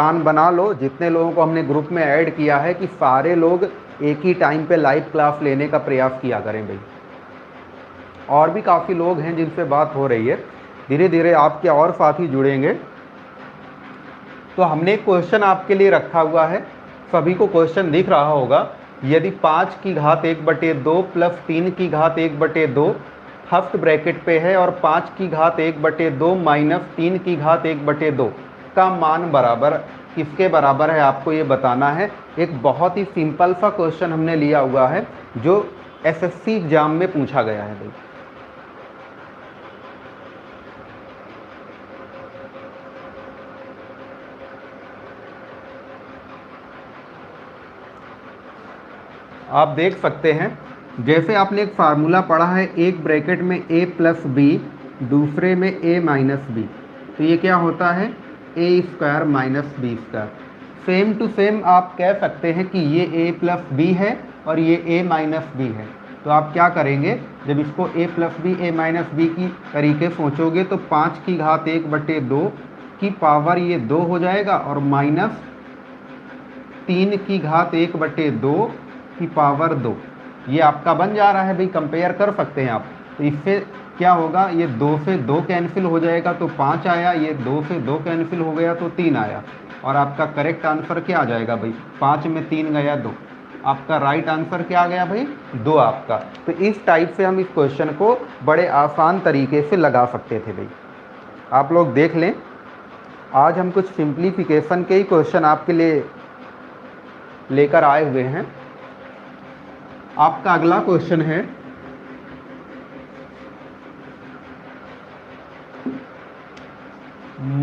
Plan बना लो, जितने लोगों को हमने ग्रुप में ऐड किया है, कि सारे लोग एक ही टाइम पे लाइव क्लास लेने का प्रयास किया करें भाई। और भी काफ़ी लोग हैं जिनसे बात हो रही है, धीरे धीरे आपके और साथी जुड़ेंगे। तो हमने एक क्वेश्चन आपके लिए रखा हुआ है, सभी को क्वेश्चन दिख रहा होगा। यदि 5 की घात 1/2 प्लस 3 की घात 1/2 फर्स्ट ब्रैकेट पे है और 5 की घात 1/2 माइनस 3 की घात 1/2 का मान बराबर किसके बराबर है, आपको ये बताना है। एक बहुत ही सिंपल सा क्वेश्चन हमने लिया हुआ है जो एसएससी एग्जाम में पूछा गया है भाई। आप देख सकते हैं, जैसे आपने एक फार्मूला पढ़ा है, एक ब्रैकेट में a प्लस बी, दूसरे में a माइनस बी, तो ये क्या होता है a square minus B square. Same to same आप कह सकते हैं कि ये a प्लस बी है और ये a माइनस बी है। तो आप क्या करेंगे, जब इसको a plus B a minus B की तरीके सोचोगे तो 5 की घात 1/2 की पावर ये 2 हो जाएगा और माइनस 3 की घात 1/2 की पावर 2, ये आपका बन जा रहा है भाई। कंपेयर कर सकते हैं आप। तो इससे क्या होगा, ये 2 से 2 कैंसिल हो जाएगा तो 5 आया, ये 2 से 2 कैंसिल हो गया तो 3 आया, और आपका करेक्ट आंसर क्या आ जाएगा भाई, 5 में 3 गया 2। आपका राइट आंसर क्या आ गया भाई, 2 आपका। तो इस टाइप से हम इस क्वेश्चन को बड़े आसान तरीके से लगा सकते थे भाई। आप लोग देख लें, आज हम कुछ सिंप्लीफिकेशन के ही क्वेश्चन आपके लिए लेकर आए हुए हैं। आपका अगला क्वेश्चन है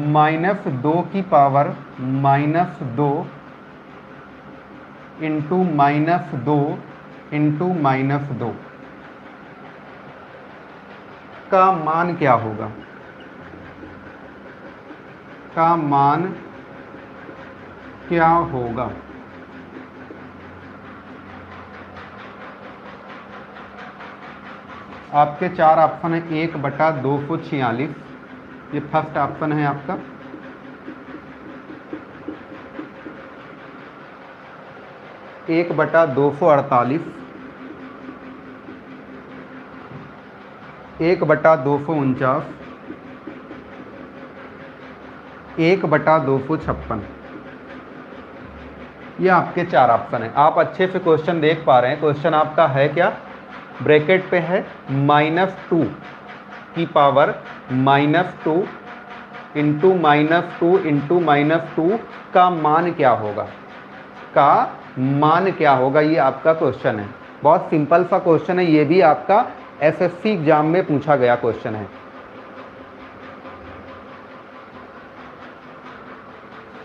-2 की पावर -2 इंटू -2 इंटू -2 का मान क्या होगा, का मान क्या होगा। आपके 4 ऑप्शन है, 1/246, ये फर्स्ट ऑप्शन है आपका। एक बटा 248, 1/249, 1/256, ये आपके 4 ऑप्शन है। आप अच्छे से क्वेश्चन देख पा रहे हैं। क्वेश्चन आपका है क्या, ब्रैकेट पे है -2 की पावर -2 इंटू -2 इंटू -2 का मान क्या होगा, का मान क्या होगा, ये आपका क्वेश्चन है। बहुत सिंपल सा क्वेश्चन है, ये भी आपका एसएससी एग्जाम में पूछा गया क्वेश्चन है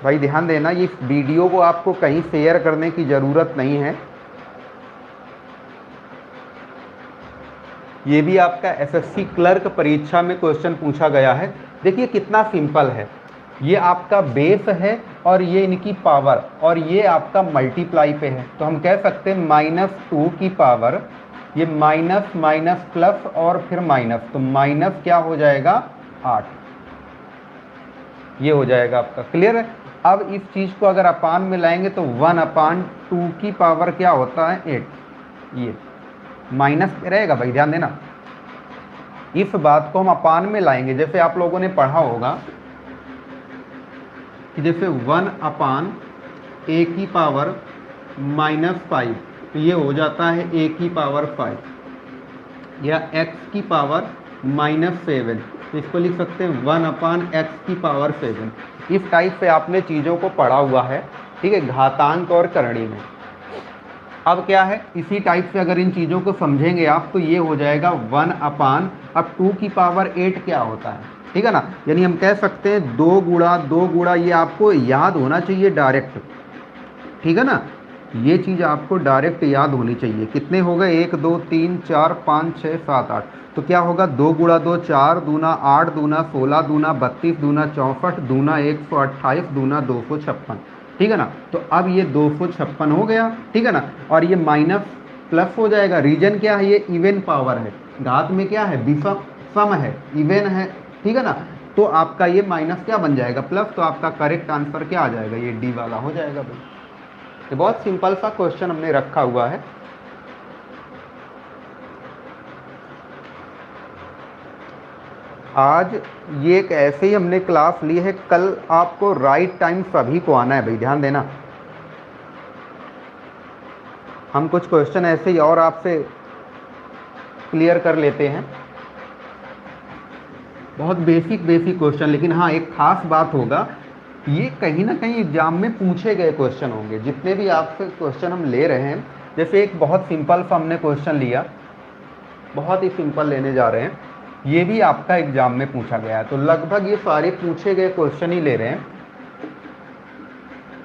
भाई। ध्यान देना, ये वीडियो को आपको कहीं शेयर करने की ज़रूरत नहीं है। ये भी आपका एसएससी क्लर्क परीक्षा में क्वेश्चन पूछा गया है। देखिए कितना सिंपल है, ये आपका बेस है और ये इनकी पावर, और ये आपका मल्टीप्लाई पे है। तो हम कह सकते हैं -2 की पावर, ये माइनस माइनस प्लस और फिर माइनस, तो माइनस क्या हो जाएगा 8, ये हो जाएगा आपका। क्लियर है। अब इस चीज़ को अगर अपान में लाएंगे तो 1/2 की पावर क्या होता है 8, ये माइनस रहेगा भाई, ध्यान देना। इस बात को हम अपान में लाएंगे, जैसे आप लोगों ने पढ़ा होगा कि जैसे 1/a की पावर -5, तो ये हो जाता है a की पावर 5, या x की पावर -7, तो इसको लिख सकते हैं 1/x की पावर 7। इस टाइप से आपने चीज़ों को पढ़ा हुआ है, ठीक है, घातांक और करणी में। अब क्या है, इसी टाइप से अगर इन चीज़ों को समझेंगे आप तो ये हो जाएगा 1/2 की पावर 8 क्या होता है, ठीक है ना। यानी हम कह सकते हैं 2 गुणा, ये आपको याद होना चाहिए डायरेक्ट, ठीक है ना। ये चीज़ आपको डायरेक्ट याद होनी चाहिए। कितने हो गए, 1 2 3 4 5 6 7 8, तो क्या होगा 2 × 2 4, दूना 8, दूना 16, दूना 32, दूना 64, दूना 128, दूना 256, ठीक है ना। तो अब ये 256 हो गया, ठीक है ना। और ये माइनस प्लस हो जाएगा। रीजन क्या है, ये इवन पावर है, घात में क्या है विषम सम है, इवन है, ठीक है ना। तो आपका ये माइनस क्या बन जाएगा, प्लस, तो आपका करेक्ट आंसर क्या आ जाएगा, ये डी वाला हो जाएगा भाई। ये बहुत सिंपल सा क्वेश्चन हमने रखा हुआ है। आज ये एक ऐसे ही हमने क्लास ली है, कल आपको राइट टाइम सभी को आना है भाई, ध्यान देना। हम कुछ क्वेश्चन ऐसे ही और आपसे क्लियर कर लेते हैं, बहुत बेसिक क्वेश्चन, लेकिन हाँ एक खास बात होगा, ये कहीं ना कहीं एग्जाम में पूछे गए क्वेश्चन होंगे। जितने भी आपसे क्वेश्चन हम ले रहे हैं, जैसे एक बहुत सिंपल सा हमने क्वेश्चन लिया, बहुत ही सिंपल लेने जा रहे हैं, ये भी आपका एग्जाम में पूछा गया है, तो लगभग ये सारे पूछे गए क्वेश्चन ही ले रहे हैं।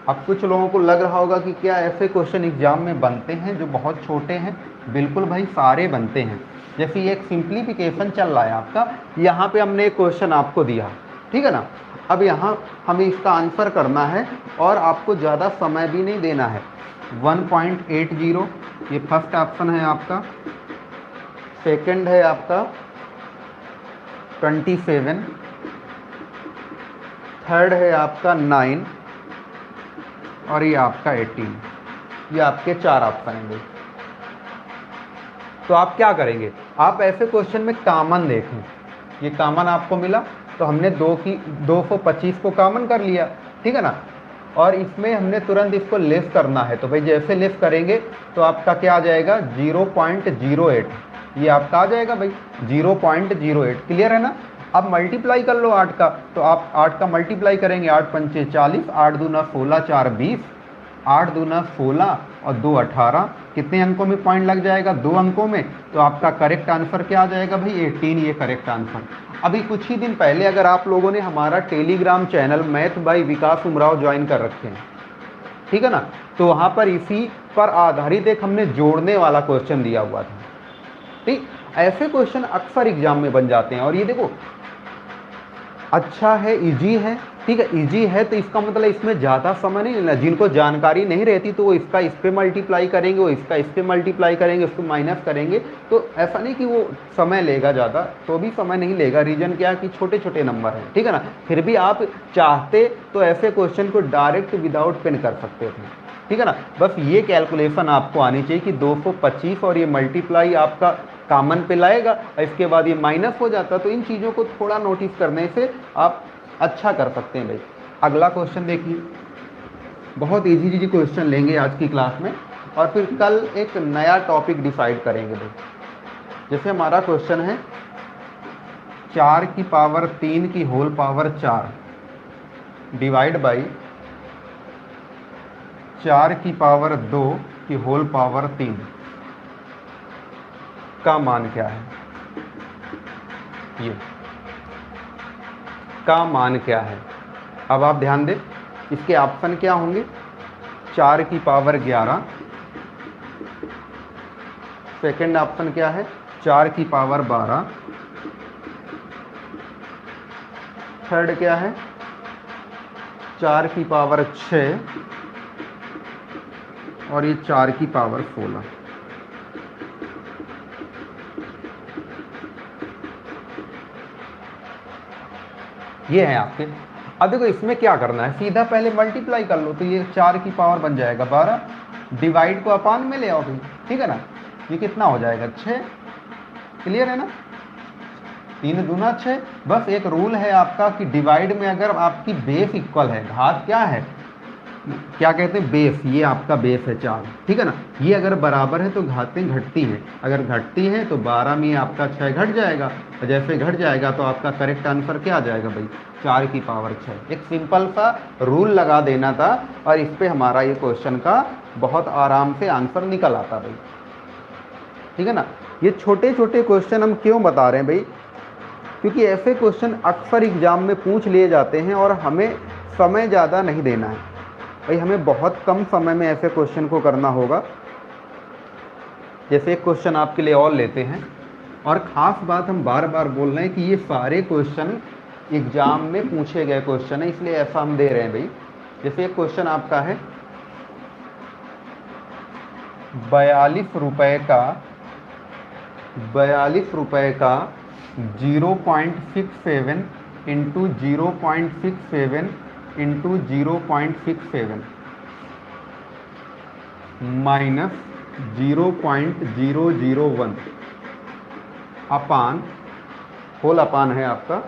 अब कुछ लोगों को लग रहा होगा कि क्या ऐसे क्वेश्चन एग्जाम में बनते हैं जो बहुत छोटे हैं, बिल्कुल भाई सारे बनते हैं। जैसे ये एक सिंप्लीफिकेशन चल रहा है आपका, यहाँ पे हमने एक क्वेश्चन आपको दिया, ठीक है ना। अब यहाँ हमें इसका आंसर करना है और आपको ज़्यादा समय भी नहीं देना है। 1.80 ये फर्स्ट ऑप्शन है आपका, सेकंड है आपका 27, थर्ड है आपका 9 और ये आपका 18। ये आपके 4 ऑप्शन हैं। तो आप क्या करेंगे, आप ऐसे क्वेश्चन में कॉमन देखें, ये कॉमन आपको मिला तो हमने 225 को कॉमन कर लिया, ठीक है ना। और इसमें हमने तुरंत इसको लेस करना है, तो भाई जैसे लेस करेंगे तो आपका क्या आ जाएगा 0.08, ये आपका आ जाएगा भाई 0.08, क्लियर है ना। अब मल्टीप्लाई कर लो 8 का, तो आप 8 का मल्टीप्लाई करेंगे, 8 पंचे 40, 8 दूना 16, 4 20, 8 दूना 16 और 2 18, कितने अंकों में पॉइंट लग जाएगा, 2 अंकों में। तो आपका करेक्ट आंसर क्या आ जाएगा भाई 18, ये करेक्ट आंसर। अभी कुछ ही दिन पहले अगर आप लोगों ने हमारा टेलीग्राम चैनल मैथ बाय विकास उमराव ज्वाइन कर रखे हैं, ठीक है ना, तो वहाँ पर इसी पर आधारित एक हमने जोड़ने वाला क्वेश्चन दिया हुआ था, ठीक। ऐसे क्वेश्चन अक्सर एग्जाम में बन जाते हैं, और ये देखो अच्छा है, इजी है, ठीक है, इजी है तो इसका मतलब इसमें ज़्यादा समय नहीं लेना। जिनको जानकारी नहीं रहती तो वो इसका इस पे मल्टीप्लाई करेंगे, वो इसका इस पे मल्टीप्लाई करेंगे, उसको माइनस करेंगे, तो ऐसा नहीं कि वो समय लेगा ज़्यादा, तो भी समय नहीं लेगा। रीज़न क्या है कि छोटे छोटे नंबर हैं, ठीक है ना। फिर भी आप चाहते तो ऐसे क्वेश्चन को डायरेक्ट विदाउट पेन कर सकते थे, ठीक है ना। बस ये कैलकुलेशन आपको आनी चाहिए कि 225 और ये मल्टीप्लाई आपका कॉमन पे लाएगा, इसके बाद ये माइनस हो जाता, तो इन चीज़ों को थोड़ा नोटिस करने से आप अच्छा कर सकते हैं भाई। अगला क्वेश्चन देखिए, बहुत इजी क्वेश्चन लेंगे आज की क्लास में, और फिर कल एक नया टॉपिक डिसाइड करेंगे भाई। जैसे हमारा क्वेश्चन है 4 की पावर 3 की होल पावर 4 डिवाइड बाई 4 की पावर 2 की होल पावर 3 का मान क्या है, ये का मान क्या है। अब आप ध्यान दें, इसके ऑप्शन क्या होंगे, 4 की पावर 11, सेकंड ऑप्शन क्या है 4 की पावर 12, थर्ड क्या है 4 की पावर 6 और ये 4 की पावर 16। ये है आपके। अब देखो इसमें क्या करना है, सीधा पहले मल्टीप्लाई कर लो, तो ये 4 की पावर बन जाएगा 12, डिवाइड को अपान में ले आओ भाई, ठीक है ना। ये कितना हो जाएगा 6, क्लियर है ना, 3 दूना 6। बस एक रूल है आपका कि डिवाइड में अगर आपकी बेस इक्वल है, घात क्या है, क्या कहते हैं बेस, ये आपका बेस है 4, ठीक है ना। ये अगर बराबर है तो घातें घटती हैं, अगर घटती हैं तो 12 में आपका 6 घट जाएगा, और जैसे घट जाएगा तो आपका करेक्ट आंसर क्या आ जाएगा भाई 4 की पावर 6। एक सिंपल सा रूल लगा देना था, और इस पर हमारा ये क्वेश्चन का बहुत आराम से आंसर निकल आता भाई, ठीक है ना। ये छोटे छोटे क्वेश्चन हम क्यों बता रहे हैं भाई, क्योंकि ऐसे क्वेश्चन अक्सर एग्जाम में पूछ लिए जाते हैं, और हमें समय ज़्यादा नहीं देना है भाई, हमें बहुत कम समय में ऐसे क्वेश्चन को करना होगा। जैसे एक क्वेश्चन आपके लिए और लेते हैं, और ख़ास बात हम बार बार बोल रहे हैं कि ये सारे क्वेश्चन एग्जाम में पूछे गए क्वेश्चन है, इसलिए ऐसा हम दे रहे हैं भाई। जैसे एक क्वेश्चन आपका है 42 रुपये का 0.67 इंटू 0.67 इंटू 0.67 माइनस 0.001 अपान होल अपान है आपका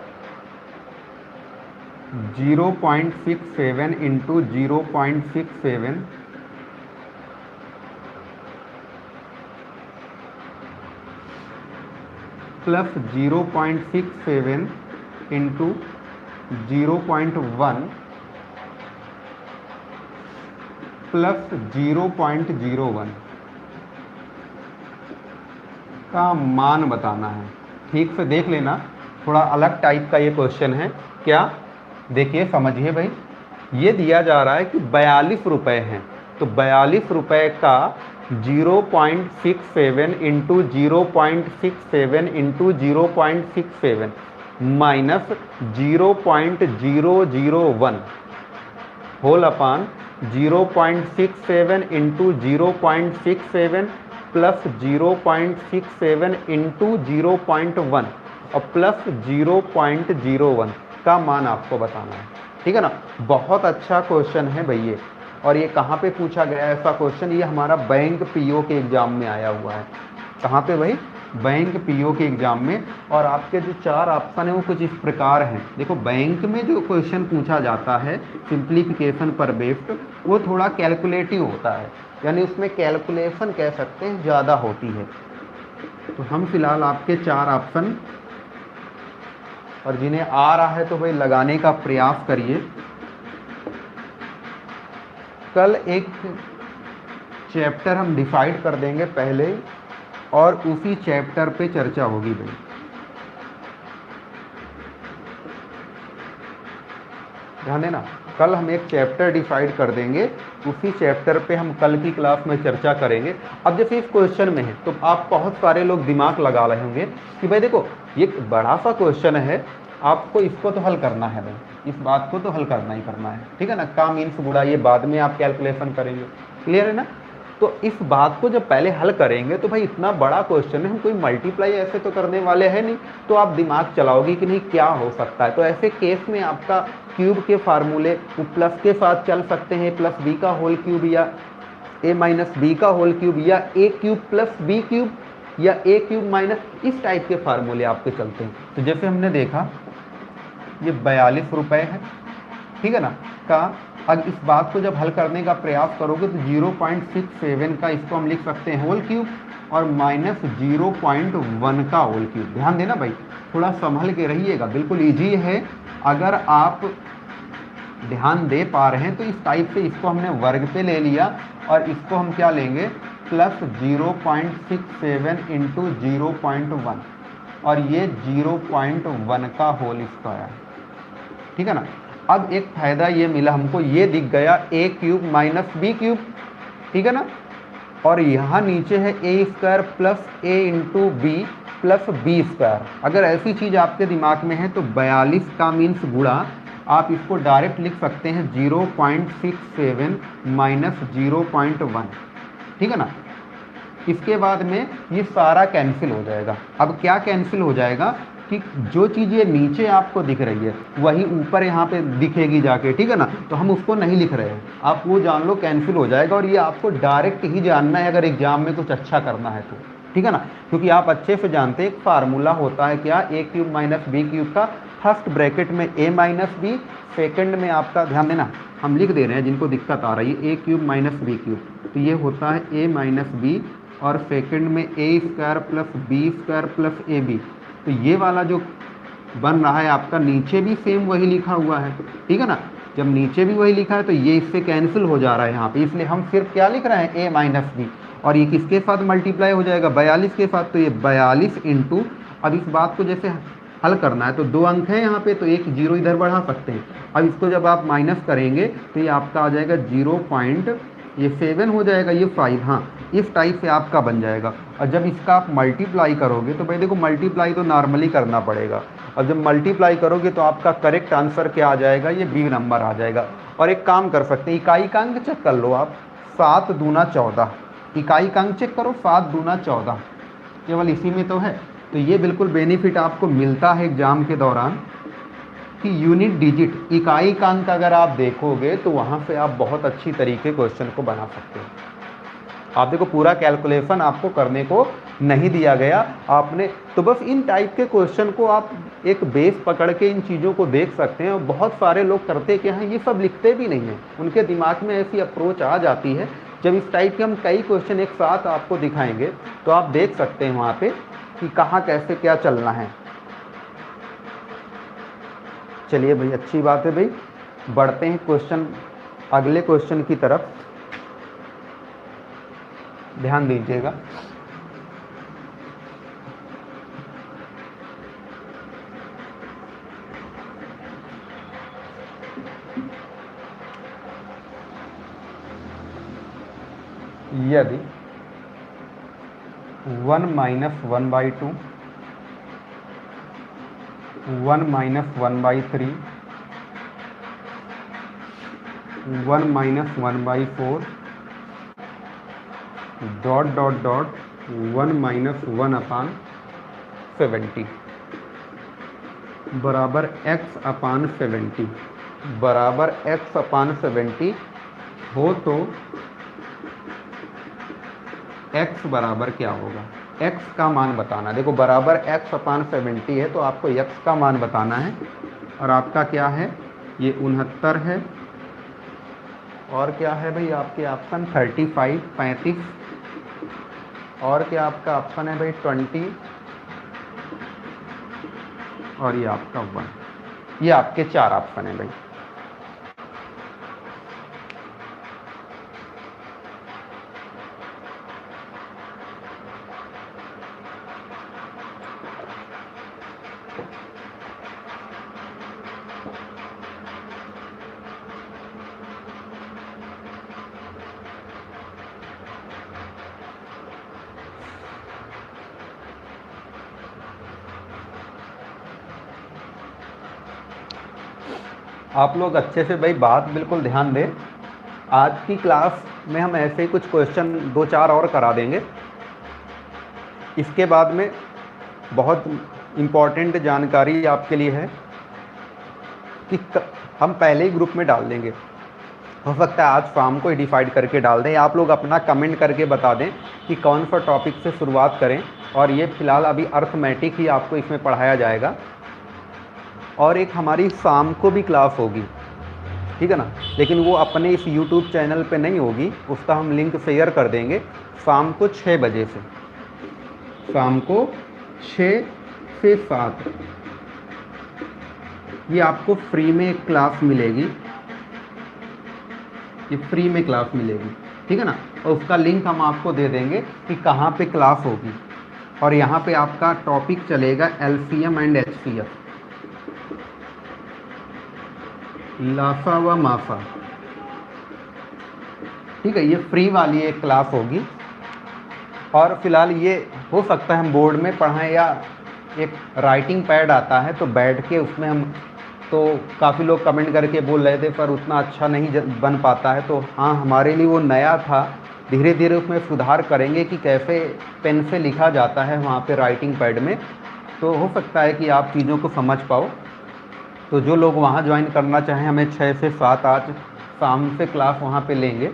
0.67 इंटू 0.67 प्लस 0.67 इंटू 0.1 प्लस 0.01 का मान बताना है। ठीक से देख लेना, थोड़ा अलग टाइप का ये क्वेश्चन है। क्या, देखिए समझिए भाई, ये दिया जा रहा है कि 42 रुपये हैं, तो 42 रुपये का 0.67 into 0.67 into 0.67 minus 0.001 whole upon 0.67 into 0.67 plus 0.67 into 0.1 और प्लस 0.01 का मान आपको बताना है। ठीक है ना। बहुत अच्छा क्वेश्चन है भाई ये, और ये कहाँ पे पूछा गया है ऐसा क्वेश्चन? ये हमारा बैंक पीओ के एग्जाम में आया हुआ है। कहाँ पे भाई? बैंक पीओ के एग्जाम में। और आपके जो 4 ऑप्शन है वो कुछ इस प्रकार हैं। देखो, बैंक में जो क्वेश्चन पूछा जाता है सिंप्लीफिकेशन पर बेस्ड, वो थोड़ा कैलकुलेटिव होता है, यानी उसमें कैलकुलेशन कह सकते हैं ज़्यादा होती है। तो हम फिलहाल आपके 4 ऑप्शन, और जिन्हें आ रहा है तो भाई लगाने का प्रयास करिए। कल एक चैप्टर हम डिसाइड कर देंगे पहले, और उसी चैप्टर पे चर्चा होगी भाई। ध्यान देना, कल हम एक चैप्टर डिसाइड कर देंगे, उसी चैप्टर पे हम कल की क्लास में चर्चा करेंगे। अब जैसे इस क्वेश्चन में है तो आप बहुत सारे लोग दिमाग लगा रहे होंगे कि भाई देखो, ये बड़ा सा क्वेश्चन है, आपको इसको तो हल करना है भाई, इस बात को तो हल करना ही करना है। ठीक है ना। का मीन्स गुणा ये बाद में आप कैलकुलेशन करेंगे, क्लियर है ना। तो इस बात को जब पहले हल करेंगे तो भाई इतना बड़ा क्वेश्चन है, हम कोई मल्टीप्लाई ऐसे तो करने वाले हैं नहीं, तो आप दिमाग चलाओगे कि नहीं क्या हो सकता है। तो ऐसे केस में आपका क्यूब के फार्मूले वो प्लस के साथ चल सकते हैं, प्लस बी का होल क्यूब या ए माइनस बी का होल क्यूब, या ए क्यूब प्लस बी क्यूब, या ए क्यूब माइनस, इस टाइप के फार्मूले आपके चलते हैं। तो जैसे हमने देखा ये 42 रुपये है, ठीक है ना, का अब इस बात को जब हल करने का प्रयास करोगे तो 0.67 का इसको हम लिख सकते हैं होल क्यूब, और माइनस 0.1 का होल क्यूब। ध्यान देना भाई, थोड़ा संभल के रहिएगा, बिल्कुल ईजी है। अगर आप ध्यान दे पा रहे हैं तो इस टाइप से इसको हमने वर्ग पे ले लिया, और इसको हम क्या लेंगे, प्लस 0.67 इंटू 0.1, और ये 0.1 का होल स्क्वायर। ठीक है ना। अब एक फ़ायदा ये मिला हमको, ये दिख गया A cube minus B cube, ठीक है ना, और यहाँ नीचे है A square plus A into B plus B square. अगर ऐसी चीज़ आपके दिमाग में है तो 42 का मीन्स गुणा, आप इसको डायरेक्ट लिख सकते हैं 0.67 माइनस 0.1, ठीक है ना। इसके बाद में ये सारा कैंसिल हो जाएगा। अब क्या कैंसिल हो जाएगा कि जो चीज़ ये नीचे आपको दिख रही है वही ऊपर यहाँ पे दिखेगी जाके, ठीक है ना। तो हम उसको नहीं लिख रहे हैं, आप वो जान लो, कैंसिल हो जाएगा। और ये आपको डायरेक्ट ही जानना है अगर एग्जाम में कुछ अच्छा करना है तो, ठीक है ना, क्योंकि आप अच्छे से जानते हैं एक फार्मूला होता है क्या, ए क्यूब माइनस बी क्यूब का, फर्स्ट ब्रैकेट में ए माइनस बी, सेकेंड में आपका, ध्यान देना हम लिख दे रहे हैं जिनको दिक्कत आ रही है, A cube minus B cube, तो ये होता है ए माइनस बी, और सेकेंड में A square plus B square plus A B. तो ये वाला जो बन रहा है आपका, नीचे भी सेम वही लिखा हुआ है, ठीक है ना। जब नीचे भी वही लिखा है तो ये इससे कैंसिल हो जा रहा है यहाँ पे, इसलिए हम सिर्फ क्या लिख रहे हैं, ए माइनस बी, और ये किसके साथ मल्टीप्लाई हो जाएगा, 42 के साथ। तो ये 42 इंटू, अब इस बात को जैसे हल करना है तो 2 अंक है यहाँ पे, तो एक जीरो इधर बढ़ा सकते हैं। अब इसको जब आप माइनस करेंगे तो ये आपका आ जाएगा 0.7 हो जाएगा, ये 5, हाँ इस टाइप से आपका बन जाएगा। और जब इसका आप मल्टीप्लाई करोगे तो भाई देखो, मल्टीप्लाई तो नॉर्मली करना पड़ेगा, और जब मल्टीप्लाई करोगे तो आपका करेक्ट आंसर क्या आ जाएगा, ये बी नंबर आ जाएगा। और एक काम कर सकते हैं, इकाई का अंक चेक कर लो आप, 7 दूना 14, इकाई का अंक चेक करो, 7 दूना 14, केवल इसी में तो है। तो ये बिल्कुल बेनिफिट आपको मिलता है एग्जाम के दौरान। कि यूनिट डिजिट इकाई का अंक अगर आप देखोगे तो वहाँ पे आप बहुत अच्छी तरीके क्वेश्चन को बना सकते हो। आप देखो पूरा कैलकुलेशन आपको करने को नहीं दिया गया, आपने तो बस इन टाइप के क्वेश्चन को आप एक बेस पकड़ के इन चीज़ों को देख सकते हैं। और बहुत सारे लोग करते क्या हैं, ये सब लिखते भी नहीं हैं, उनके दिमाग में ऐसी अप्रोच आ जाती है। जब इस टाइप के हम कई क्वेश्चन एक साथ आपको दिखाएंगे तो आप देख सकते हैं वहाँ पे कि कहाँ कैसे क्या चलना है। चलिए भाई, अच्छी बात है भाई, बढ़ते हैं क्वेश्चन, अगले क्वेश्चन की तरफ ध्यान दीजिएगा। यदि 1 - 1/2 1 - 1/3 1 - 1/4 1 - 1/70 बराबर x/70 बराबर x/70 हो तो x बराबर क्या होगा, x का मान बताना। देखो बराबर x/70 है तो आपको x का मान बताना है। और आपका क्या है, ये 69 है। और क्या है भाई आपके ऑप्शन 35 35। और क्या आपका ऑप्शन है भाई 20। और ये आपका 1। ये आपके 4 ऑप्शन है भाई। आप लोग अच्छे से भाई बात बिल्कुल ध्यान दें। आज की क्लास में हम ऐसे ही कुछ क्वेश्चन 2-4 और करा देंगे। इसके बाद में बहुत इम्पॉर्टेंट जानकारी आपके लिए है कि हम पहले ही ग्रुप में डाल देंगे। हो सकता है आज शाम को ही डिसाइड करके डाल दें। आप लोग अपना कमेंट करके बता दें कि कौन सा टॉपिक से शुरुआत करें। और ये फिलहाल अभी अर्थमेटिक ही आपको इसमें पढ़ाया जाएगा। और एक हमारी शाम को भी क्लास होगी, ठीक है ना, लेकिन वो अपने इस YouTube चैनल पे नहीं होगी, उसका हम लिंक शेयर कर देंगे। शाम को 6 बजे से, शाम को 6 से 7 ये आपको फ्री में एक क्लास मिलेगी, ये फ्री में क्लास मिलेगी, ठीक है ना। और उसका लिंक हम आपको दे देंगे कि कहाँ पे क्लास होगी। और यहाँ पे आपका टॉपिक चलेगा LCM एंड HCF, लासा व मासा, ठीक है। ये फ्री वाली एक क्लास होगी। और फिलहाल ये हो सकता है हम बोर्ड में पढ़ाएं या एक राइटिंग पैड आता है तो बैठ के उसमें हम, तो काफ़ी लोग कमेंट करके बोल रहे थे पर उतना अच्छा नहीं बन पाता है। तो हाँ, हमारे लिए वो नया था, धीरे धीरे उसमें सुधार करेंगे कि कैसे पेन से लिखा जाता है वहाँ पे राइटिंग पैड में। तो हो सकता है कि आप चीज़ों को समझ पाओ। तो जो लोग वहाँ ज्वाइन करना चाहें, हमें 6 से 7 आज शाम से क्लास वहाँ पे लेंगे,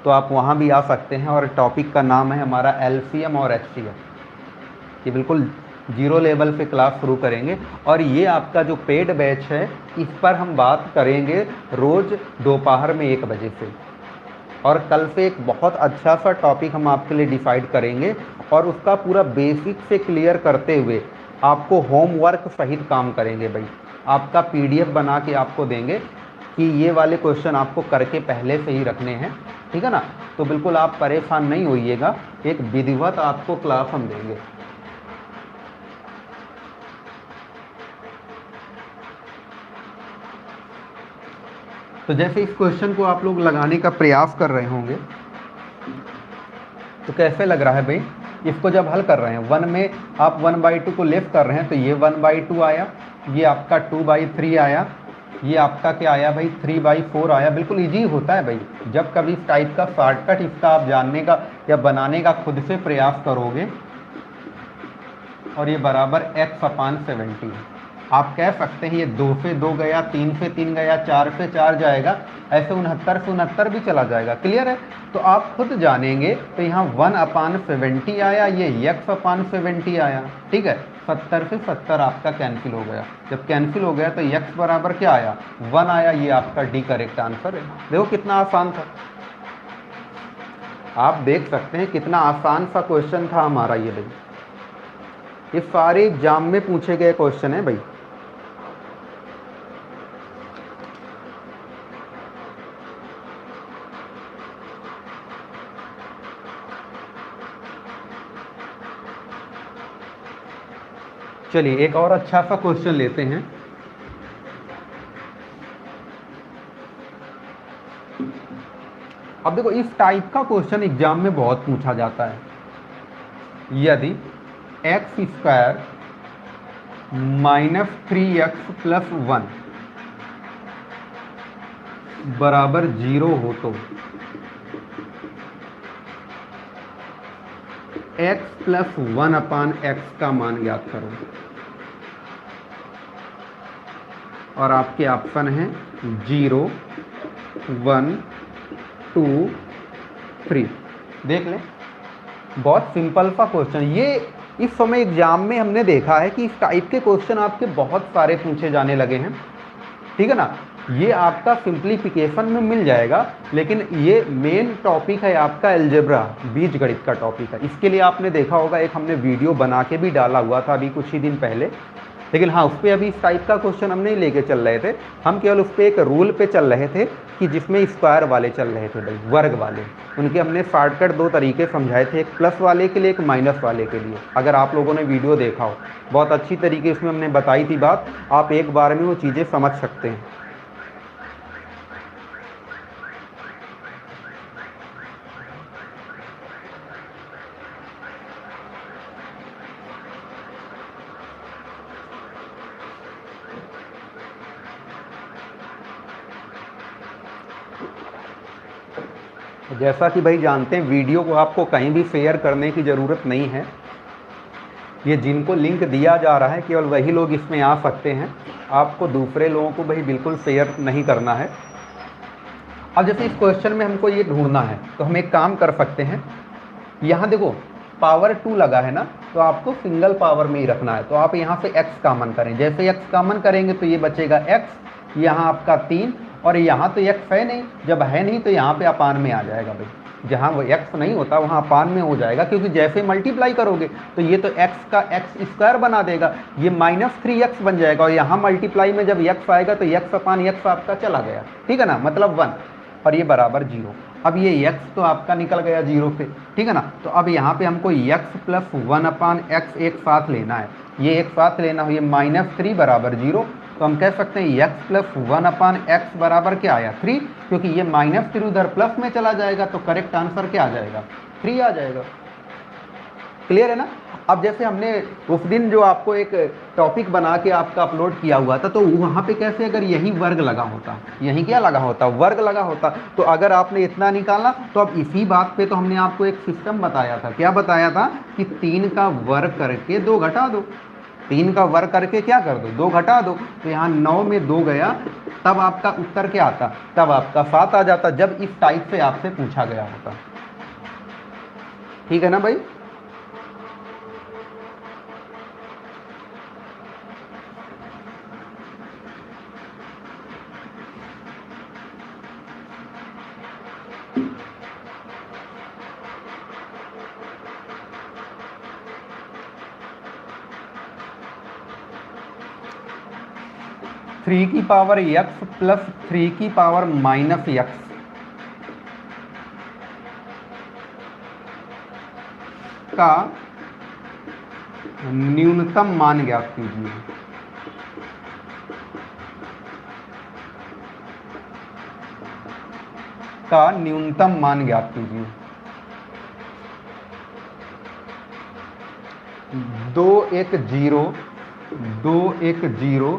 तो आप वहाँ भी आ सकते हैं। और टॉपिक का नाम है हमारा LCM और HCF। ये बिल्कुल 0 लेवल पे क्लास शुरू करेंगे। और ये आपका जो पेड बैच है, इस पर हम बात करेंगे रोज़ दोपहर में 1 बजे से। और कल से एक बहुत अच्छा सा टॉपिक हम आपके लिए डिसाइड करेंगे और उसका पूरा बेसिक से क्लियर करते हुए आपको होमवर्क सहित काम करेंगे भाई। आपका PDF बना के आपको देंगे कि ये वाले क्वेश्चन आपको करके पहले से ही रखने हैं, ठीक है ना। तो बिल्कुल आप परेशान नहीं होइएगा, एक विधिवत आपको क्लास हम देंगे। तो जैसे इस क्वेश्चन को आप लोग लगाने का प्रयास कर रहे होंगे तो कैसे लग रहा है भाई। इसको जब हल कर रहे हैं 1 में आप 1/2 को लेफ्ट कर रहे हैं तो ये 1/2 आया, ये आपका 2/3 आया, ये आपका क्या आया भाई 3/4 आया। बिल्कुल इजी होता है भाई। जब कभी इस टाइप का शॉर्टकट इसका आप जानने का या बनाने का खुद से प्रयास करोगे। और ये बराबर x/70। आप कह सकते हैं ये 2 से 2 गया, 3 से 3 गया, 4 से 4 जाएगा, ऐसे 69 से 69 भी चला जाएगा। क्लियर है? तो आप खुद जानेंगे। तो यहाँ 1/70 आया, ये x/70 आया। ठीक है, 70 से 70 आपका कैंसिल हो गया। जब कैंसिल हो गया तो x बराबर क्या आया, 1 आया। ये आपका डी करेक्ट आंसर है। देखो कितना आसान था, आप देख सकते हैं कितना आसान सा क्वेश्चन था हमारा ये भाई। ये सारे एग्जाम में पूछे गए क्वेश्चन है भाई। चलिए एक और अच्छा सा क्वेश्चन लेते हैं। अब देखो इस टाइप का क्वेश्चन एग्जाम में बहुत पूछा जाता है। यदि x² - 3x + 1 बराबर 0 हो तो x + 1/x का मान ज्ञात करो। और आपके ऑप्शन हैं 0, 1, 2, 3। देख लें, बहुत सिंपल सा क्वेश्चन। ये इस समय एग्जाम में हमने देखा है कि इस टाइप के क्वेश्चन आपके बहुत सारे पूछे जाने लगे हैं। ठीक है ना? ये आपका सिंप्लीफिकेशन में मिल जाएगा, लेकिन ये मेन टॉपिक है आपका अलजेब्रा, बीजगणित का टॉपिक है। इसके लिए आपने देखा होगा एक हमने वीडियो बना के भी डाला हुआ था अभी कुछ ही दिन पहले। लेकिन हाँ, उस पर अभी इस टाइप का क्वेश्चन हम नहीं लेके चल रहे थे। हम केवल उस पर एक रूल पे चल रहे थे कि जिसमें स्क्वायर वाले चल रहे थे भाई, वर्ग वाले। उनके हमने शॉर्टकट 2 तरीके समझाए थे, एक प्लस वाले के लिए, एक माइनस वाले के लिए। अगर आप लोगों ने वीडियो देखा हो, बहुत अच्छी तरीके उसमें हमने बताई थी बात। आप एक बार में वो चीज़ें समझ सकते हैं। जैसा कि भाई जानते हैं, वीडियो को आपको कहीं भी शेयर करने की ज़रूरत नहीं है। ये जिनको लिंक दिया जा रहा है केवल वही लोग इसमें आ सकते हैं। आपको दूसरे लोगों को भाई बिल्कुल शेयर नहीं करना है। अब जैसे इस क्वेश्चन में हमको ये ढूंढना है, तो हम एक काम कर सकते हैं। यहाँ देखो पावर 2 लगा है ना, तो आपको सिंगल पावर में ही रखना है। तो आप यहाँ से x कॉमन करें। जैसे x कॉमन करेंगे तो ये बचेगा x, यहाँ आपका 3, और यहाँ तो x है नहीं। जब है नहीं तो यहाँ पे अपान में आ जाएगा भाई। जहाँ वो x नहीं होता वहाँ अपान में हो जाएगा, क्योंकि जैसे मल्टीप्लाई करोगे तो ये तो x का x² बना देगा, ये -3x बन जाएगा। और यहाँ मल्टीप्लाई में जब x आएगा तो x/x आपका चला गया। ठीक है ना, मतलब 1, और ये बराबर 0। अब ये x तो आपका निकल गया 0 पे। ठीक है ना? तो अब यहाँ पे हमको x + 1/x एक साथ लेना है। ये एक साथ लेना हो, ये -3 बराबर 0। तो हम कह सकते हैं x + 1/x बराबर क्या आया, 3, क्योंकि ये -3 उधर प्लस में चला जाएगा। तो करेक्ट आंसर क्या आ जाएगा, 3 आ जाएगा। क्लियर है ना? अब जैसे हमने उस दिन जो आपको एक टॉपिक बना के आपका अपलोड किया हुआ था, तो वहाँ पे कैसे अगर यही वर्ग लगा होता, यही क्या लगा होता, वर्ग लगा होता, तो अगर आपने इतना निकाला तो अब इसी बात पे तो हमने आपको एक सिस्टम बताया था। क्या बताया था कि 3 का वर्ग करके 2 घटा दो। 3 का वर्ग करके क्या कर दो, 2 घटा दो। तो यहाँ 9 में 2 गया, तब आपका उत्तर क्या आता, तब आपका 7 आ जाता, जब इस टाइप से आपसे पूछा गया होता। ठीक है ना भाई? थ्री की पावर x + 3 की पावर -x का न्यूनतम मान ज्ञात कीजिए। का न्यूनतम मान ज्ञात कीजिए। 2 1 0 2 1 0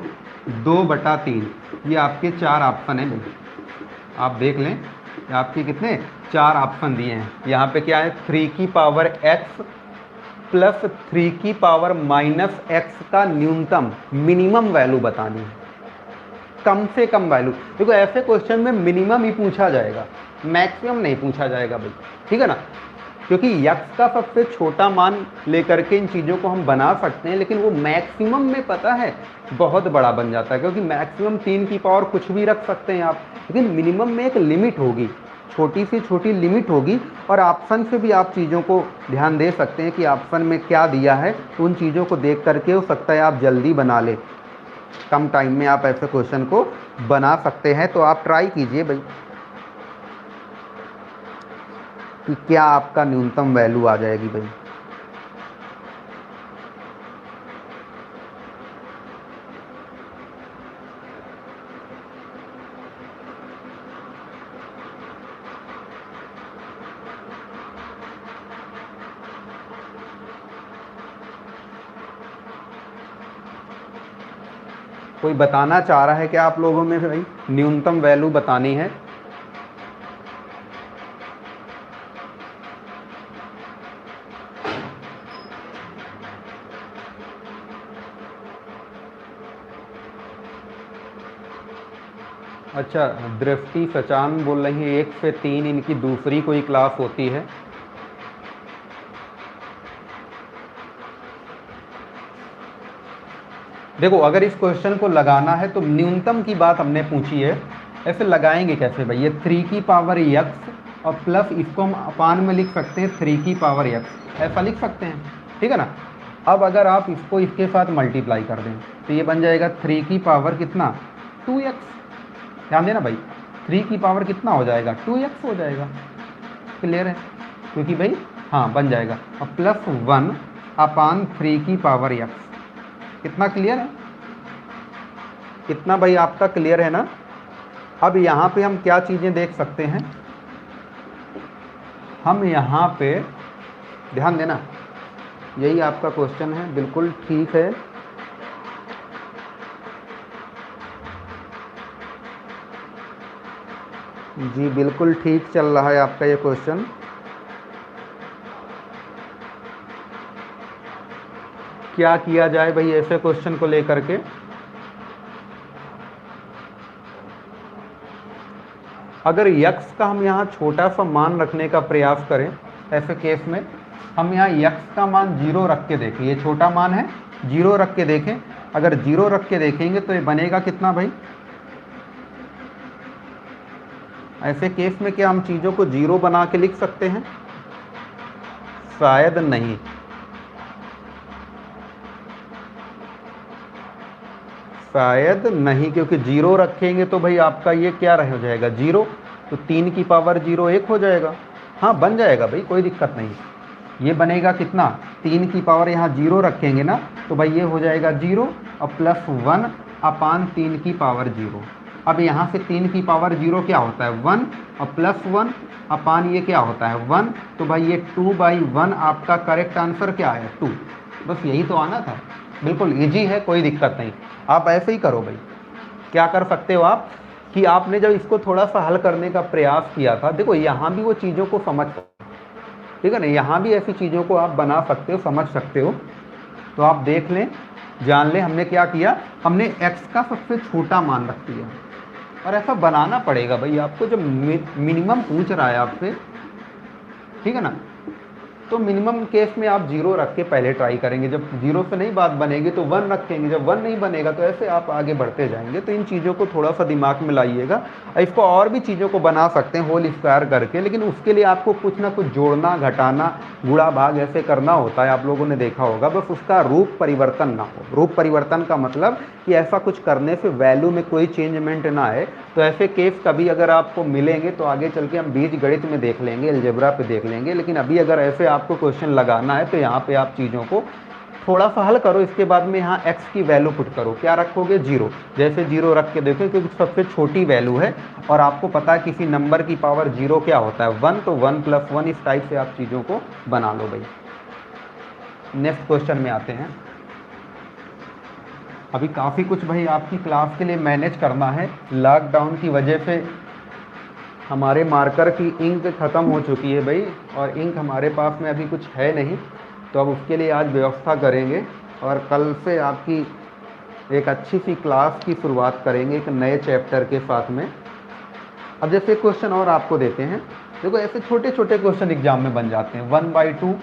2/3, ये आपके 4 ऑप्शन हैं भाई। आप देख लें, आपके कितने 4 ऑप्शन दिए हैं। यहाँ पे क्या है, 3 की पावर x प्लस 3 की पावर माइनस एक्स का न्यूनतम मिनिमम वैल्यू बतानी है, कम से कम वैल्यू। देखो ऐसे क्वेश्चन में मिनिमम ही पूछा जाएगा, मैक्सिमम नहीं पूछा जाएगा भाई, ठीक है ना, क्योंकि यक्स का सबसे छोटा मान लेकर के इन चीज़ों को हम बना सकते हैं, लेकिन वो मैक्सिमम में पता है बहुत बड़ा बन जाता है, क्योंकि मैक्सिमम 3 की पावर कुछ भी रख सकते हैं आप, लेकिन मिनिमम में एक लिमिट होगी, छोटी सी छोटी लिमिट होगी। और ऑप्शन से भी आप चीज़ों को ध्यान दे सकते हैं कि ऑप्शन में क्या दिया है, तो उन चीज़ों को देख करके हो सकता है आप जल्दी बना ले, कम टाइम में आप ऐसे क्वेश्चन को बना सकते हैं। तो आप ट्राई कीजिए भाई कि क्या आपका न्यूनतम वैल्यू आ जाएगी भाई। कोई बताना चाह रहा है क्या आप लोगों में भाई, न्यूनतम वैल्यू बतानी है? अच्छा, दृष्टि सचान बोल रही है 1 से 3 इनकी दूसरी कोई क्लास होती है। देखो अगर इस क्वेश्चन को लगाना है तो न्यूनतम की बात हमने पूछी है, ऐसे लगाएंगे कैसे भाई? ये 3 की पावर यक्स और प्लस इसको हम अपान में लिख सकते हैं 3 की पावर यक्स, ऐसा लिख सकते हैं, ठीक है ना। अब अगर आप इसको इसके साथ मल्टीप्लाई कर दें तो ये बन जाएगा 3 की पावर कितना, 2x। ध्यान देना भाई, 3 की पावर कितना हो जाएगा, 2x हो जाएगा। क्लियर है? क्योंकि भाई हाँ बन जाएगा, और प्लस 1 अपान 3 की पावर x। कितना क्लियर है? कितना भाई आपका क्लियर है ना? अब यहाँ पे हम क्या चीज़ें देख सकते हैं, हम यहाँ पे ध्यान देना, यही आपका क्वेश्चन है, बिल्कुल ठीक है। जी बिल्कुल ठीक चल रहा है आपका ये क्वेश्चन। क्या किया जाए भाई ऐसे क्वेश्चन को लेकर के? अगर यक्स का हम यहाँ छोटा सा मान रखने का प्रयास करें, ऐसे केस में हम यहाँ यक्स का मान 0 रख के देखें, ये छोटा मान है, 0 रख के देखें। अगर 0 रख के देखेंगे तो ये बनेगा कितना भाई? ऐसे केस में क्या हम चीज़ों को 0 बना के लिख सकते हैं? शायद नहीं, शायद नहीं, क्योंकि 0 रखेंगे तो भाई आपका ये क्या रह जाएगा, 0, तो 3 की पावर 0 1 हो जाएगा। हाँ बन जाएगा भाई, कोई दिक्कत नहीं। ये बनेगा कितना, 3 की पावर यहाँ 0 रखेंगे ना, तो भाई ये हो जाएगा 0 और प्लस 1 अपान 3 की पावर 0। अब यहाँ से 3 की पावर 0 क्या होता है, 1, और प्लस 1 अपान ये क्या होता है, 1, तो भाई ये 2/1 आपका करेक्ट आंसर क्या है, 2। बस यही तो आना था, बिल्कुल इजी है, कोई दिक्कत नहीं। आप ऐसे ही करो भाई, क्या कर सकते हो आप कि आपने जब इसको थोड़ा सा हल करने का प्रयास किया था, देखो यहाँ भी वो चीज़ों को समझ, ठीक है ना, यहाँ भी ऐसी चीज़ों को आप बना सकते हो, समझ सकते हो। तो आप देख लें, जान लें हमने क्या किया, हमने x का सबसे छोटा मान रख दिया, और ऐसा बनाना पड़ेगा भाई आपको, जब मिनिमम पूछ रहा है आपसे, ठीक है ना, तो मिनिमम केस में आप 0 रख के पहले ट्राई करेंगे। जब 0 से नहीं बात बनेगी तो 1 रखेंगे, जब 1 नहीं बनेगा तो ऐसे आप आगे बढ़ते जाएंगे। तो इन चीज़ों को थोड़ा सा दिमाग में लाइएगा। इसको और भी चीज़ों को बना सकते हैं होल स्क्वायर करके, लेकिन उसके लिए आपको कुछ ना कुछ जोड़ना, घटाना, गुणा भाग ऐसे करना होता है, आप लोगों ने देखा होगा। बस उसका रूप परिवर्तन ना हो। रूप परिवर्तन का मतलब कि ऐसा कुछ करने से वैल्यू में कोई चेंजमेंट ना आए। तो ऐसे केस कभी अगर आपको मिलेंगे तो आगे चल के हम बीज गणित में देख लेंगे, अलजेब्रा पे देख लेंगे। लेकिन अभी अगर ऐसे आपको क्वेश्चन लगाना है तो यहाँ पे आप चीज़ों को थोड़ा सा हल करो, इसके बाद में यहाँ x की वैल्यू पुट करो। क्या रखोगे, 0। जैसे 0 रख के देखो, क्योंकि सबसे छोटी वैल्यू है और आपको पता है किसी नंबर की पावर 0 क्या होता है, 1, तो 1 + 1 इस टाइप से आप चीज़ों को बना लो भाई। नेक्स्ट क्वेश्चन में आते हैं। अभी काफ़ी कुछ भाई आपकी क्लास के लिए मैनेज करना है। लॉकडाउन की वजह से हमारे मार्कर की इंक ख़त्म हो चुकी है भाई, और इंक हमारे पास में अभी कुछ है नहीं, तो अब उसके लिए आज व्यवस्था करेंगे और कल से आपकी एक अच्छी सी क्लास की शुरुआत करेंगे एक नए चैप्टर के साथ में। अब जैसे क्वेश्चन और आपको देते हैं, देखो ऐसे छोटे छोटे क्वेश्चन एग्जाम में बन जाते हैं। 1/2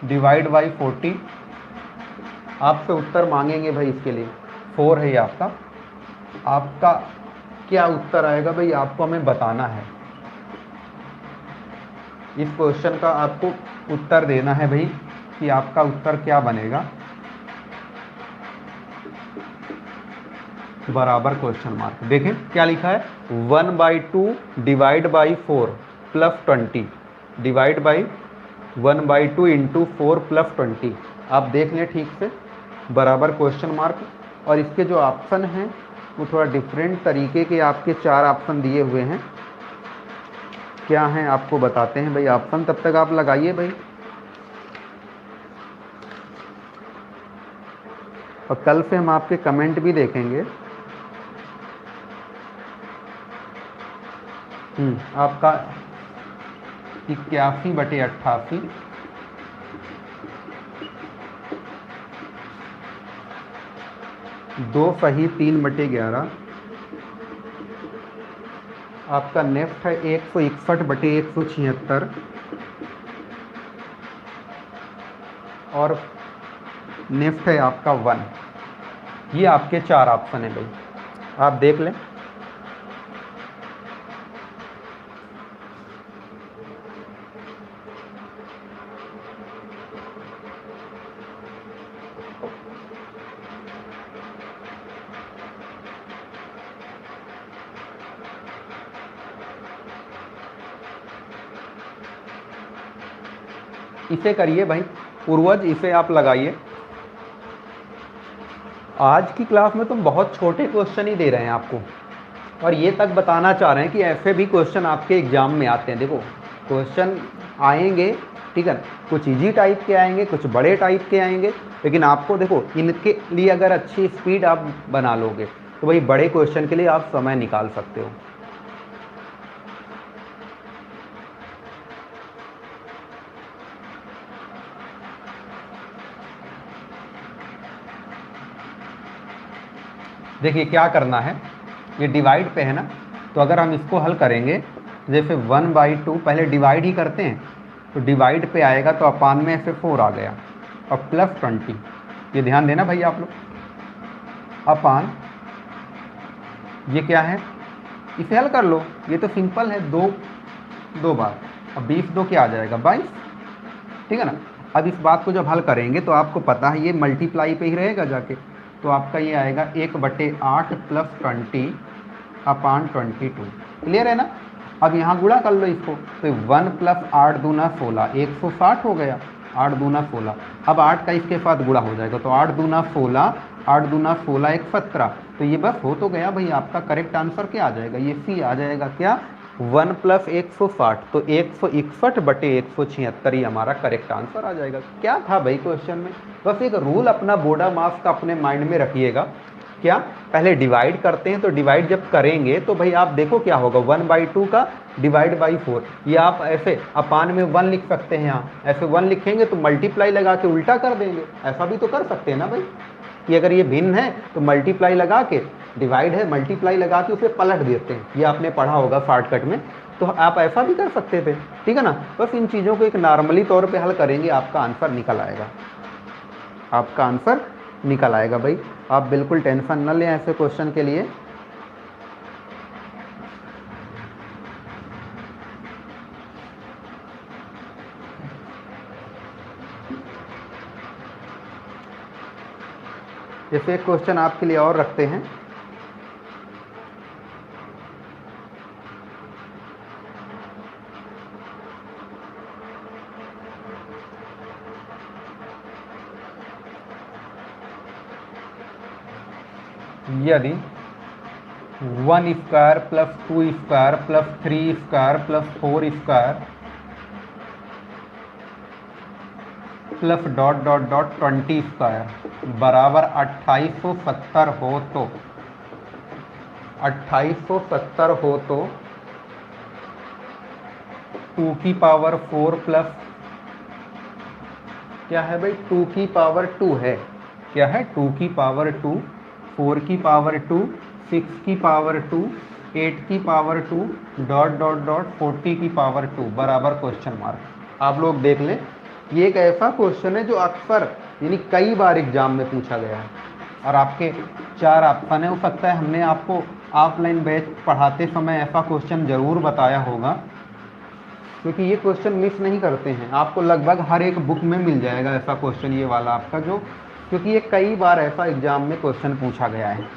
डिवाइड बाई 40, आपसे उत्तर मांगेंगे भाई, इसके लिए 4 है ये आपका क्या उत्तर आएगा भाई, आपको हमें बताना है। इस क्वेश्चन का आपको उत्तर देना है भाई कि आपका उत्तर क्या बनेगा, बराबर क्वेश्चन मार्क। देखें क्या लिखा है, 1/2 divide by 4 plus 20 divide by 1/2 into 4 plus 20। आप देख लें ठीक से, बराबर क्वेश्चन मार्क। और इसके जो ऑप्शन हैं वो थोड़ा डिफरेंट तरीके के आपके 4 ऑप्शन दिए हुए हैं। क्या हैं आपको बताते हैं भाई ऑप्शन, तब तक आप लगाइए भाई। और कल से हम आपके कमेंट भी देखेंगे। आपका 81/88, दो सही 3/11। आपका नेक्स्ट है 161/176 और नेक्स्ट है आपका 1। ये आपके 4 ऑप्शन है भाई, आप देख लें। इसे करिए भाई पूर्वज, इसे आप लगाइए। आज की क्लास में तो बहुत छोटे क्वेश्चन ही दे रहे हैं आपको, और ये तक बताना चाह रहे हैं कि ऐसे भी क्वेश्चन आपके एग्जाम में आते हैं। देखो क्वेश्चन आएंगे, ठीक है, कुछ इजी टाइप के आएंगे, कुछ बड़े टाइप के आएंगे, लेकिन आपको देखो इनके लिए अगर अच्छी स्पीड आप बना लोगे तो भाई बड़े क्वेश्चन के लिए आप समय निकाल सकते हो। देखिए क्या करना है, ये डिवाइड पे है ना, तो अगर हम इसको हल करेंगे, जैसे 1/2 पहले डिवाइड ही करते हैं, तो डिवाइड पे आएगा तो अपान में ऐसे 4 आ गया और प्लस 20। ये ध्यान देना भाई आप लोग, अपान ये क्या है, इसे हल कर लो, ये तो सिंपल है, दो बार। अब 20 दो क्या आ जाएगा 22, ठीक है ना। अब इस बात को जब हल करेंगे तो आपको पता है ये मल्टीप्लाई पे ही रहेगा जाके, तो आपका ये आएगा 1/8 प्लस 20 अपान 22। क्लियर है ना। अब यहाँ गुणा कर लो इसको, तो 1 + 8 दूना 16, 160 हो गया, 8 दूना 16। अब 8 का इसके साथ गुणा हो जाएगा, तो 8 दूना 16, 8 दूना 16 1 17। तो ये बस हो तो गया भाई, आपका करेक्ट आंसर क्या आ जाएगा, ये सी आ जाएगा। क्या 1 + 160, तो 161/176 ही हमारा करेक्ट आंसर आ जाएगा। क्या था भाई क्वेश्चन में, बस एक रूल अपना बोर्डा मास का अपने माइंड में रखिएगा। क्या पहले डिवाइड करते हैं, तो डिवाइड जब करेंगे तो भाई आप देखो क्या होगा, 1/2 का डिवाइड बाई 4, ये आप ऐसे अपान में 1 लिख सकते हैं। यहाँ ऐसे 1 लिखेंगे तो मल्टीप्लाई लगा के उल्टा कर देंगे, ऐसा भी तो कर सकते हैं ना भाई, कि अगर ये भिन्न है तो मल्टीप्लाई लगा के, डिवाइड है मल्टीप्लाई लगा के उसे पलट देते हैं, ये आपने पढ़ा होगा शॉर्टकट में, तो आप ऐसा भी कर सकते थे, ठीक है ना। बस इन चीज़ों को एक नॉर्मली तौर पे हल करेंगे, आपका आंसर निकल आएगा, आपका आंसर निकल आएगा भाई। आप बिल्कुल टेंशन न लें ऐसे क्वेश्चन के लिए। जैसे एक क्वेश्चन आपके लिए और रखते हैं, यदि 1 square plus 2 square plus 3 square plus 4 square plus dot dot dot 20 square बराबर 2870 हो तो 2870 हो तो 2 की पावर 4 प्लस क्या है भाई 2 की पावर 2 है, क्या है 2 की पावर 2, 4 की पावर 2, 6 की पावर 2, 8 की पावर 2 डॉट डॉट डॉट 40 की पावर 2 बराबर क्वेश्चन मार्क। आप लोग देख लें, ये एक ऐसा क्वेश्चन है जो अक्सर यानी कई बार एग्जाम में पूछा गया है और आपके 4 ऑप्शन है। हो सकता है हमने आपको ऑफलाइन बैच पढ़ाते समय ऐसा क्वेश्चन ज़रूर बताया होगा, क्योंकि ये क्वेश्चन मिस नहीं करते हैं, आपको लगभग हर एक बुक में मिल जाएगा ऐसा क्वेश्चन ये वाला आपका, जो क्योंकि ये कई बार ऐसा एग्जाम में क्वेश्चन पूछा गया है।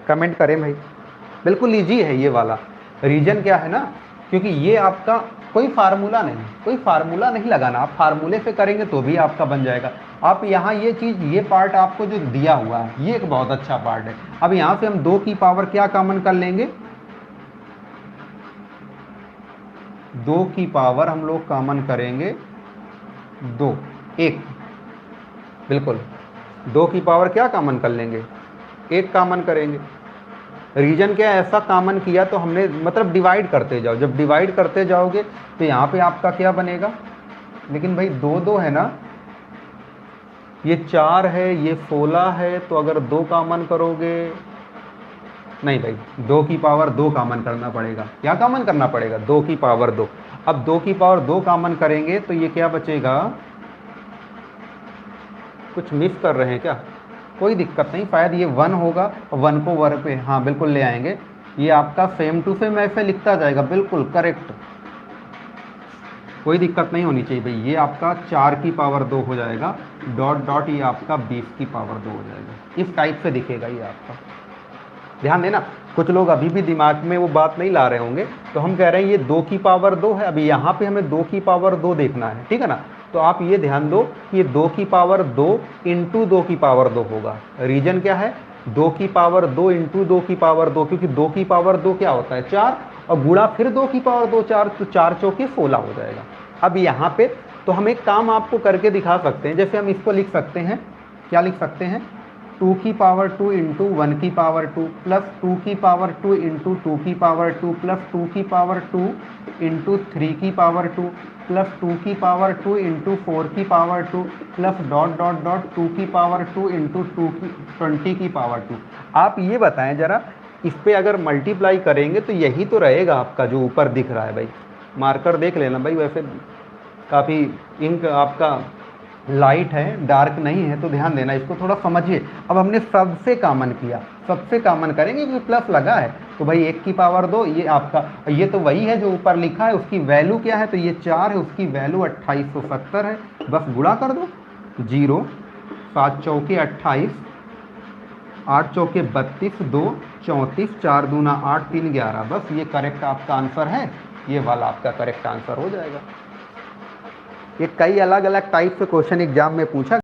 कमेंट करें भाई, बिल्कुल इजी है ये वाला। रीजन क्या है ना, क्योंकि ये आपका कोई फार्मूला नहीं, कोई फार्मूला नहीं लगाना, आप फार्मूले से करेंगे तो भी आपका बन जाएगा। आप यहाँ ये चीज़, ये पार्ट आपको जो दिया हुआ है ये एक बहुत अच्छा पार्ट है। अब यहाँ से हम 2 की पावर क्या कॉमन कर लेंगे, 2 की पावर हम लोग कॉमन करेंगे 2, 1, बिल्कुल 2 की पावर क्या कॉमन कर लेंगे, 1 कॉमन करेंगे। रीजन क्या है, ऐसा कॉमन किया तो हमने मतलब डिवाइड करते जाओ, जब डिवाइड करते जाओगे तो यहाँ पे आपका क्या बनेगा, लेकिन भाई 2 2 है ना, ये 4 है, ये 16 है, तो अगर 2 कॉमन करोगे, नहीं भाई 2 की पावर 2 कॉमन करना पड़ेगा। क्या कॉमन करना पड़ेगा, 2 की पावर 2। अब 2 की पावर 2 कॉमन करेंगे तो ये क्या बचेगा, कुछ मिस कर रहे हैं क्या, कोई दिक्कत नहीं, शायद ये 1 होगा, 1 को 1 पे हाँ बिल्कुल ले आएंगे, ये आपका सेम टू सेम ऐसे लिखता जाएगा, बिल्कुल करेक्ट, कोई दिक्कत नहीं होनी चाहिए भाई। ये आपका 4 की पावर 2 हो जाएगा, डॉट डॉट ये आपका 20 की पावर 2 हो जाएगा, इस टाइप से दिखेगा ये आपका। ध्यान देना, कुछ लोग अभी भी दिमाग में वो बात नहीं ला रहे होंगे, तो हम कह रहे हैं ये 2 की पावर 2 है, अभी यहाँ पे हमें 2 की पावर 2 देखना है, ठीक है ना। तो आप ये ध्यान दो कि ये 2 की पावर 2 इंटू 2 की पावर 2 होगा। रीजन क्या है, 2 की पावर 2 इंटू 2 की पावर 2, क्योंकि 2 की पावर 2 क्या होता है 4, और गुणा फिर 2 की पावर 2 4, तो 4 चौके 16 हो जाएगा। अब यहाँ पे तो हम एक काम आपको करके दिखा सकते हैं, जैसे हम इसको लिख सकते हैं, क्या लिख सकते हैं, 2 की पावर 2 इंटू 1 की पावर 2 प्लस 2 की पावर 2 इंटू 2 की पावर 2 प्लस 2 की पावर 2 इंटू 3 की पावर 2 प्लस 2 की पावर 2 इंटू 4 की power 2 plus dot dot dot 2 की पावर 2 इंटू 20 की पावर 2। आप ये बताएं जरा, इस पे अगर मल्टीप्लाई करेंगे तो यही तो रहेगा आपका जो ऊपर दिख रहा है। भाई मार्कर देख लेना भाई, वैसे काफ़ी इंक आपका लाइट है, डार्क नहीं है, तो ध्यान देना, इसको थोड़ा समझिए। अब हमने सबसे कॉमन किया, सबसे कॉमन करेंगे क्योंकि प्लस लगा है, तो भाई 1 की पावर 2 ये आपका, ये तो वही है जो ऊपर लिखा है, उसकी वैल्यू क्या है, तो ये 4 है, उसकी वैल्यू 2870 है, बस गुणा कर दो, 0 7 चौके 28, 8 चौके 32, 2 34, 4 दूना 8, 3 11, बस ये करेक्ट आपका आंसर है, ये वाला आपका करेक्ट आंसर हो जाएगा। ये कई अलग अलग टाइप से क्वेश्चन एग्जाम में पूछा